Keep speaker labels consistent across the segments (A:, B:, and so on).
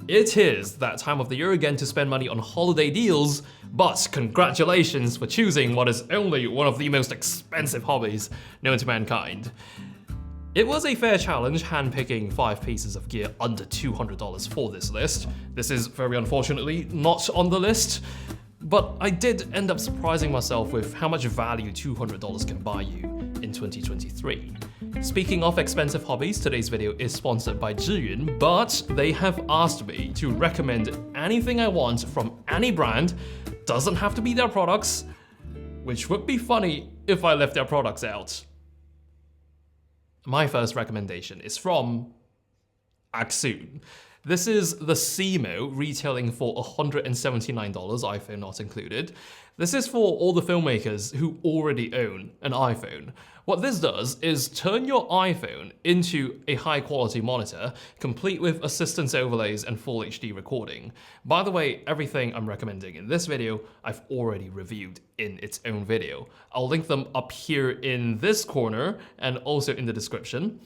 A: It is that time of the year again to spend money on holiday deals, but congratulations for choosing what is only one of the most expensive hobbies known to mankind. It was a fair challenge handpicking 5 pieces of gear under $200 for this list. This is very unfortunately not on the list, but I did end up surprising myself with how much value $200 can buy you in 2023. Speaking of expensive hobbies, today's video is sponsored by ZHIYUN, but they have asked me to recommend anything I want from any brand. Doesn't have to be their products, which would be funny if I left their products out. My first recommendation is from AccSoon. This is the SeeMo retailing for $179, iPhone not included. This is for all the filmmakers who already own an iPhone. What this does is turn your iPhone into a high quality monitor, complete with assistance overlays and full HD recording. By the way, everything I'm recommending in this video, I've already reviewed in its own video. I'll link them up here in this corner and also in the description.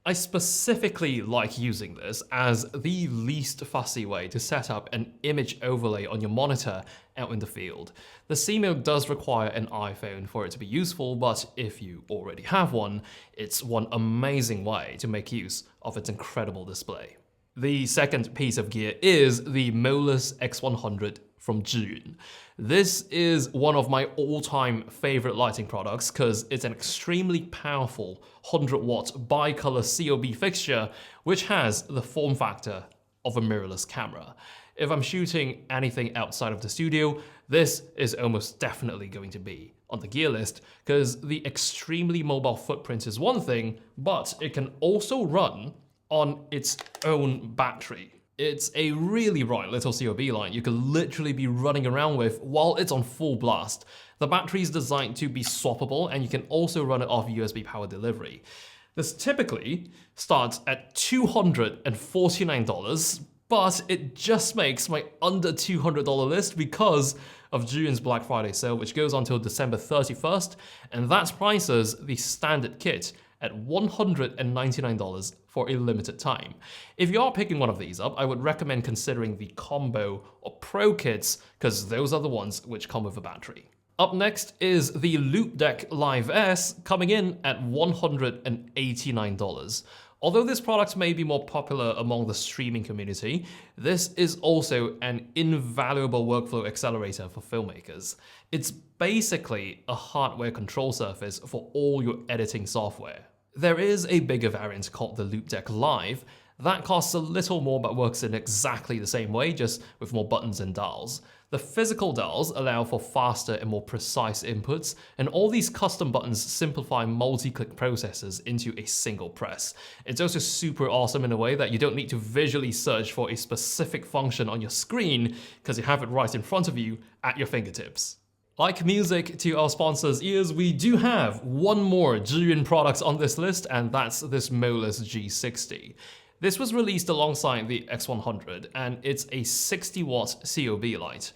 A: I specifically like using this as the least fussy way to set up an image overlay on your monitor out in the field. The SeeMo does require an iPhone for it to be useful, but if you already have one, it's one amazing way to make use of its incredible display. The second piece of gear is the MOLUS X100 from ZHIYUN. This is one of my all-time favorite lighting products because it's an extremely powerful 100-watt bi-color COB fixture which has the form factor of a mirrorless camera. If I'm shooting anything outside of the studio, this is almost definitely going to be on the gear list because the extremely mobile footprint is one thing, but it can also run on its own battery. It's a really bright little COB light you can literally be running around with while it's on full blast. The battery is designed to be swappable and you can also run it off USB power delivery. This typically starts at $249, but it just makes my under $200 list because of ZHIYUN's Black Friday sale, which goes on until December 31st, and that prices the standard kit at $199 for a limited time. If you are picking one of these up, I would recommend considering the combo or pro kits because those are the ones which come with a battery. Up next is the Loupedeck Live S coming in at $189. Although this product may be more popular among the streaming community, this is also an invaluable workflow accelerator for filmmakers. It's basically a hardware control surface for all your editing software. There is a bigger variant called the Loupedeck Live that costs a little more but works in exactly the same way, just with more buttons and dials. The physical dials allow for faster and more precise inputs, and all these custom buttons simplify multi-click processes into a single press. It's also super awesome in a way that you don't need to visually search for a specific function on your screen because you have it right in front of you at your fingertips. Like music to our sponsors' ears, we do have one more ZHIYUN product on this list, and that's this MOLUS G60. This was released alongside the X100, and it's a 60-watt COB light.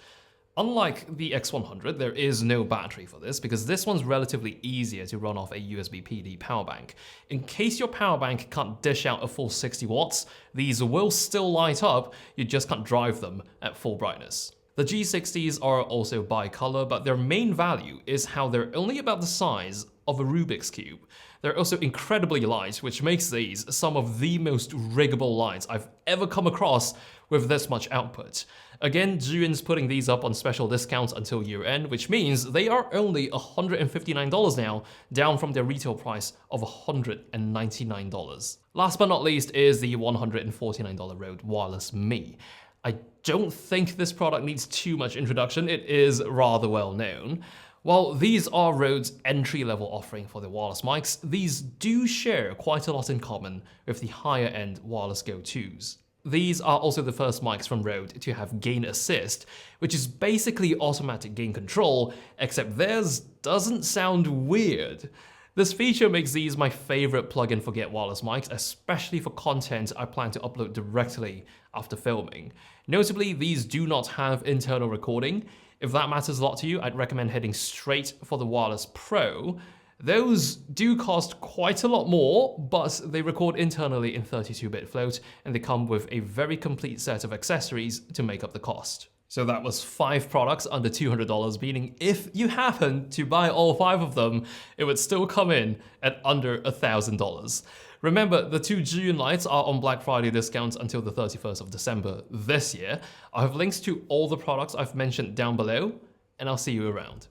A: Unlike the X100, there is no battery for this because this one's relatively easier to run off a USB PD power bank. In case your power bank can't dish out a full 60 watts, these will still light up, you just can't drive them at full brightness. The G60s are also bi-color, but their main value is how they're only about the size of a Rubik's Cube. They're also incredibly light, which makes these some of the most riggable lights I've ever come across with this much output. Again, ZHIYUN's putting these up on special discounts until year end, which means they are only $159 now, down from their retail price of $199. Last but not least is the $149 Rode Wireless Me. I don't think this product needs too much introduction, it is rather well known. While these are Rode's entry-level offering for their wireless mics, these do share quite a lot in common with the higher-end wireless go-tos. These are also the first mics from Rode to have gain assist, which is basically automatic gain control, except theirs doesn't sound weird. This feature makes these my favorite plug-in forget wireless mics, especially for content I plan to upload directly after filming. Notably, these do not have internal recording. If that matters a lot to you, I'd recommend heading straight for the Wireless Pro. Those do cost quite a lot more, but they record internally in 32-bit float, and they come with a very complete set of accessories to make up the cost. So that was 5 products under $200, meaning if you happen to buy all 5 of them, it would still come in at under $1,000. Remember, the 2 ZHIYUN lights are on Black Friday discounts until the 31st of December this year. I have links to all the products I've mentioned down below, and I'll see you around.